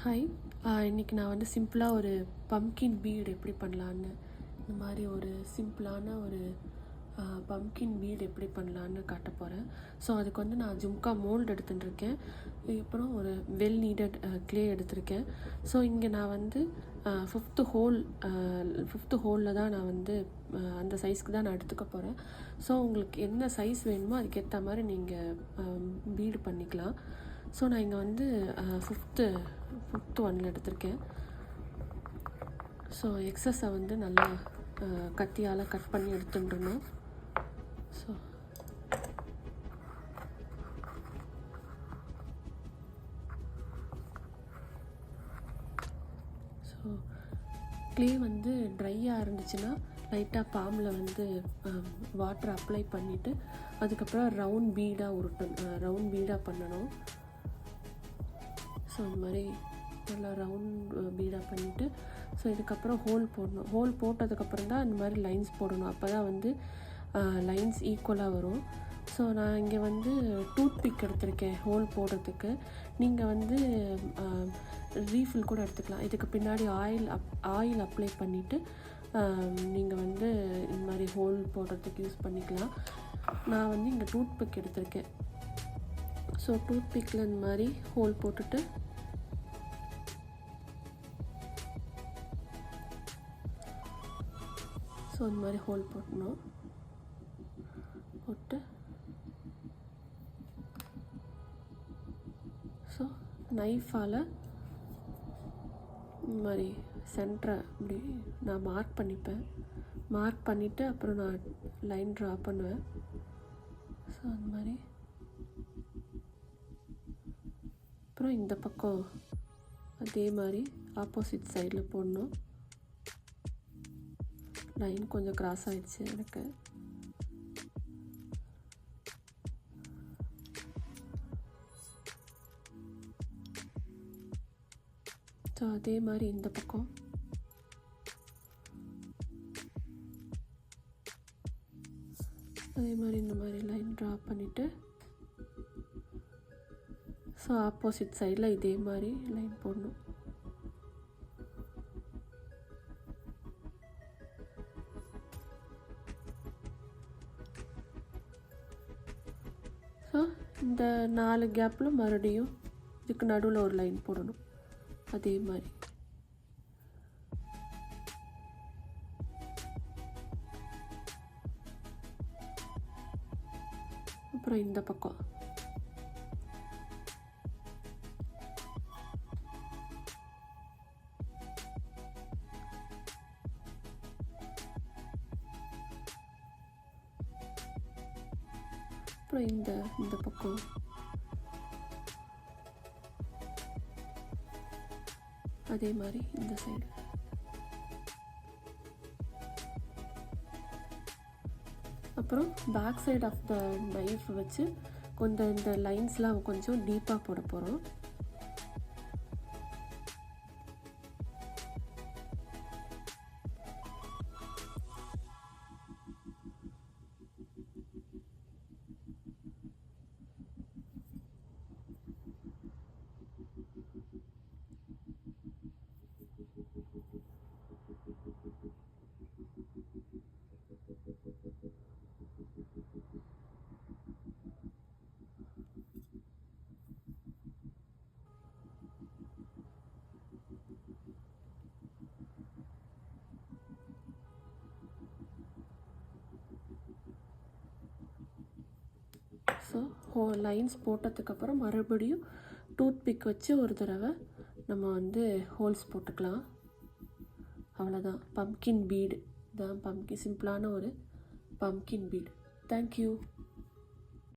Hi. இன்றைக்கி நான் வந்து சிம்பிளாக ஒரு பம்கின் பீடு எப்படி பண்ணலான்னு, இந்த மாதிரி ஒரு சிம்பிளான ஒரு பம்கின் பீடு எப்படி பண்ணலான்னு காட்ட போகிறேன். ஸோ அதுக்கு வந்து நான் ஜும்கா மோல்டு எடுத்துட்டுருக்கேன். அப்புறம் ஒரு வெல் நீடட் க்ளே எடுத்திருக்கேன். ஸோ இங்கே நான் வந்து ஃபிஃப்த்து ஹோலில் தான் நான் வந்து அந்த சைஸ்க்கு தான் நான் எடுத்துக்க போகிறேன். ஸோ உங்களுக்கு என்ன சைஸ் வேணுமோ அதுக்கேற்ற மாதிரி நீங்கள் பீடு பண்ணிக்கலாம். ஸோ நான் இங்கே வந்து ஃபிஃப்த்து ஒன்னில் எடுத்திருக்கேன். ஸோ எக்ஸஸை வந்து நல்லா கத்தியால் கட் பண்ணி எடுத்துட்டுருணும். ஸோ க்ளே வந்து ட்ரையாக இருந்துச்சுன்னா லைட்டாக பாம்பில் வந்து வாட்டர் அப்ளை பண்ணிவிட்டு அதுக்கப்புறம் ரவுண்ட் பீடாக பண்ணணும். ஸோ இந்த மாதிரி நல்லா ரவுண்ட் பீடாக பண்ணிவிட்டு ஸோ இதுக்கப்புறம் ஹோல் போட்டதுக்கப்புறம் தான் இந்த மாதிரி லைன்ஸ் போடணும். அப்போ தான் வந்து லைன்ஸ் ஈக்குவலாக வரும். ஸோ நான் இங்கே வந்து டூத் பிக் எடுத்திருக்கேன் ஹோல் போடுறதுக்கு. நீங்கள் வந்து ரீஃபில் கூட எடுத்துக்கலாம். இதுக்கு பின்னாடி ஆயில் அப்ளை பண்ணிவிட்டு நீங்கள் வந்து இந்த மாதிரி ஹோல் போடுறதுக்கு யூஸ் பண்ணிக்கலாம். நான் வந்து இங்கே டூத் பிக் எடுத்திருக்கேன். ஸோ டூத் பிக்கில் இந்த மாதிரி ஹோல் போட்டுட்டு ஸோ இந்த மாதிரி ஹோல் போட்டு ஸோ நைஃபால் இந்த மாதிரி சென்டரை இப்படி நான் மார்க் பண்ணிவிட்டு அப்புறம் நான் லைன் ட்ரா பண்ணுவேன். ஸோ அந்த மாதிரி அப்புறம் இந்த பக்கம் அதே மாதிரி ஆப்போசிட் சைடில் போடணும். லைன் கொஞ்சம் கிராஸ் ஆகிடுச்சு எனக்கு. ஸோ அதே மாதிரி இந்த பக்கம் அதே மாதிரி இந்த மாதிரி லைன் ட்ரா பண்ணிவிட்டு ஸோ ஆப்போசிட் சைடில் இதே மாதிரி லைன் போடணும். ஸோ இந்த 4 கேப்பில் மறுபடியும் இதுக்கு நடுவில் ஒரு லைன் போடணும். அதே மாதிரி அப்புறம் இந்த பக்கம் அப்புறம் இந்த பக்கம் அதே மாதிரி இந்த சைடு. அப்புறம் back side of the knife வச்சு கொஞ்சம் இந்த லைன்ஸ்லாம் கொஞ்சம் டீப்பாக போட போகிறோம். ஸோ லைன்ஸ் போட்டதுக்கப்புறம் மறுபடியும் டூத் பிக் வச்சு ஒரு தடவை நம்ம வந்து ஹோல்ஸ் போட்டுக்கலாம். அவ்வளோதான், பம்கின் பீடு தான். சிம்பிளான ஒரு பம்கின் பீடு. தேங்க்யூ.